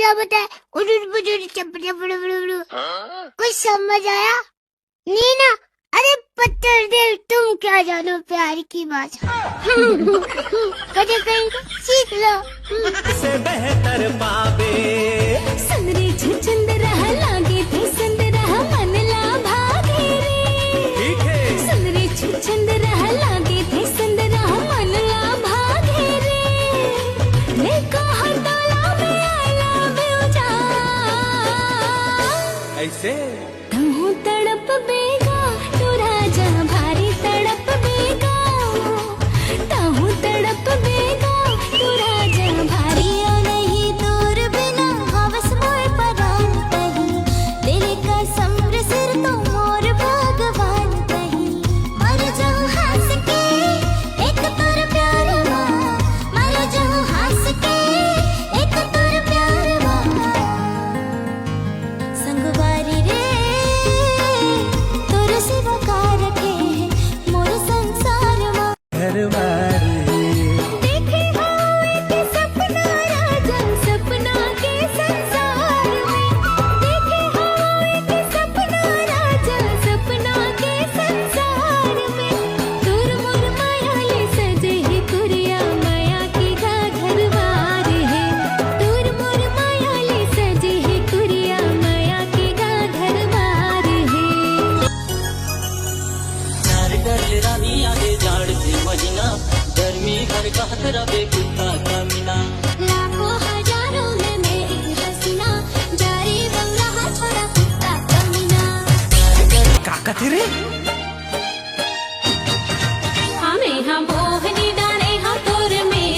क्या बताए? कुछ समझ आया नहीं ना? अरे पत्थर देव, तुम क्या जानो प्यार की बात। कभी कहीं को सीख लो। से बेहतर पावे संदरे छुचंद रहा लागे थे संदरा मन ला भागे रे। ठीक है संदरे छुचंद रहा लागे थे संदरा मन ला भागे रे। ने कहा डोला में आई लव यू जा ऐसे तू तड़प बेगा तू राजा भारी तड़प बेगा। तू तड़प बेगा तू राजा भारी नहीं दूर बिना हवस मोर परान कही। तेरे कसम सिर तो मोर भगवान कही। मर जाऊं हंस के एक तोर प्यार मां। मर जाऊं हंस के एक तोर प्यार मां। संगवारी रे तोर सिवा का रखे मोर संसार मां। घरवारी देखे हाँ एक सपना राजा सपना के संसार में। देखे हाँ एक सपना राजा सपना के संसार में। दूर मोर माया ले सजे है कुरिया माया की घरवार है। दूर मोर माया ले सजे है कुरिया माया की घरवार है। चार कर रानी आगे झाड़ते महीना गर्मी घर का हथरा बेकुत्ता कमीना। लाखों हजारों में मेरी हसीना जारी बन रहा छोड़ा कुत्ता कमीना। काका तेरे हमें हम मोहनी डाले हम तोर में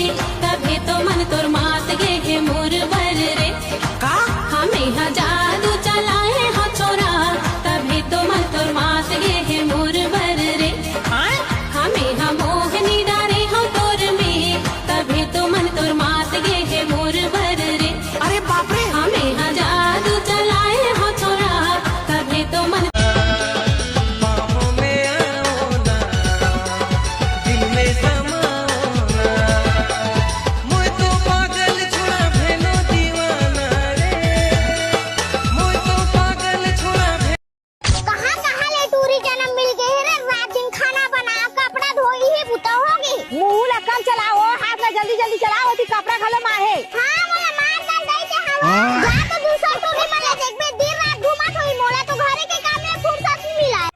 तभी तो मन तोर मात गे है मोर भर रे। का हमें हम जादू चलाए हम छोरा तभी तो मन तोर मात गे है मोर भर रे। हमें हम मोहनी डाले हम तोर में तभी तो मन तोर मात गे है मोर भर रे। अरे बाप रे हमें हम जादू चलाए हम छोरा तभी तो मन। बाहों में आओ ना दिल में समाओ ना। मोय तो पागल छोड़ा भेनो दीवाना रे। मोय तो पागल छोड़ा कहाँ कहाँ ले टूरी जन्म मिल गए रे। रात दिन खाना बना कपड़ा धोई ही बुता होगी। मुंह ला कम चलाओ हाथ ला जल्दी जल्दी चलाओ ती कपड़ा घलो माहे। हाँ मोला मार डाल दई के हम जा तो दूसर टूरी मले देखबे दिन रात घुमत होई। मोला तो घरे के काम में फुर्सत ही मिला है।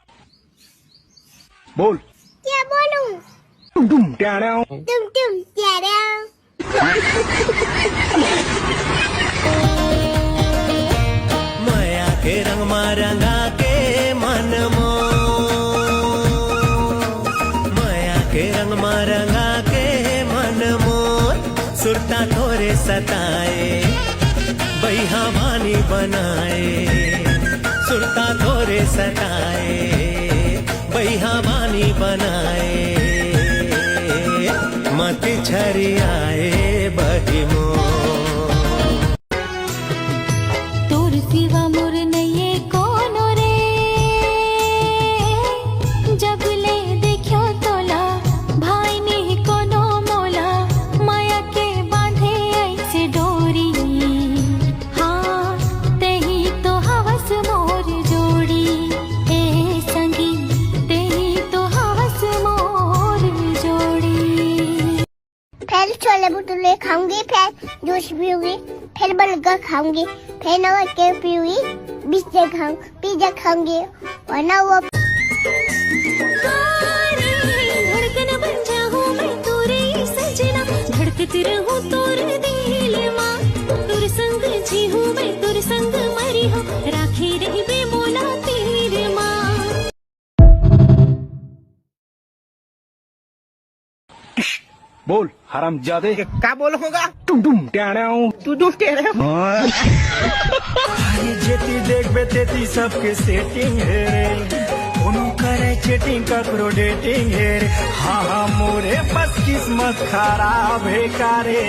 बोल क्या बोलूं? तुम क्या रहे हो तुम प्यारा। माया के रंग मारंगा के मन मो। माया के रंग मारंगा के मन मोर। सुरता थोरे सताए बैहा वानी बनाए। सुरता थोरे सताए बैहा वानी बनाए। मत छरियाए बहिमो तोर सिवा मोर नये कोनो रे। जब ले देखो तोला भाई नहीं कोनो मोला। माया के बांधे ऐसे डोरी हाँ तेही तो हवस मोर जोड़ी। ए संगी तेही तो हवस मोर जोड़ी। फिर छोले भटूरे खाऊंगी, फिर जूस पीऊंगी, फिर बर्गर खाऊंगी, फिर नमक के पीऊंगी, पिज्जा खाऊंगी और ना वो धड़कन बन जाऊं मैं तोरे सजना। धड़कती रहूं तोर दिल मां। तोर संग जी हूँ मैं तोर संग मरी हूँ। राखी रही बे मोला तीर मां। बोल हराम जादे का बोल होगा तुम क्या रहे हो तू दुष्ट है रे। जेती देखबे तेती सबके सेटिंग है रे। कोनो करे चेटिंग ककरो डेटिंग है रे। हाँ मोरे बस किस्मत खराब है कारे।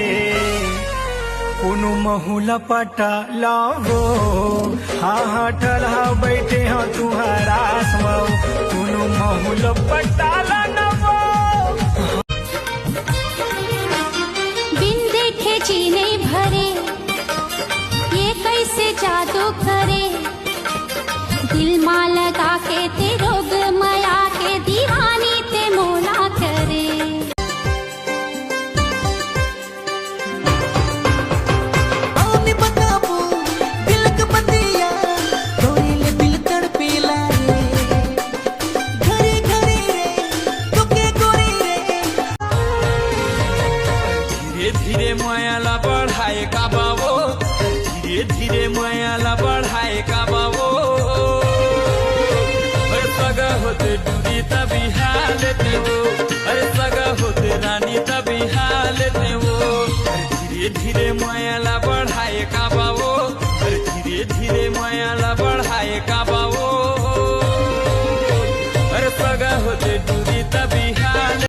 कोनो महूला पटा लाओ हाँ ठलहा बैठे हाँ तुम्हारा आसमाओ। कोनो महूला पटा ला बिन देखे चीने भरे ये जादू करे दिल मां लगा के ते रोग माया के दीवानी ते मोला करे आने बताबू दिल का बतिया गोरीले दिल तड़पेला रे घरे घरे रे तोके गोरी रे धीरे धीरे मायाला बढ़ाए का बाबो धीरे धीरे मायाला बढ़ाए का बाबो अरे सगा होते डूरी तभी हालते वो अरे सगा होते रानी तभी हालते वो धीरे धीरे मायाला बढ़ाए का बाबो अरे धीरे धीरे मायाला बढ़ाए का बाबो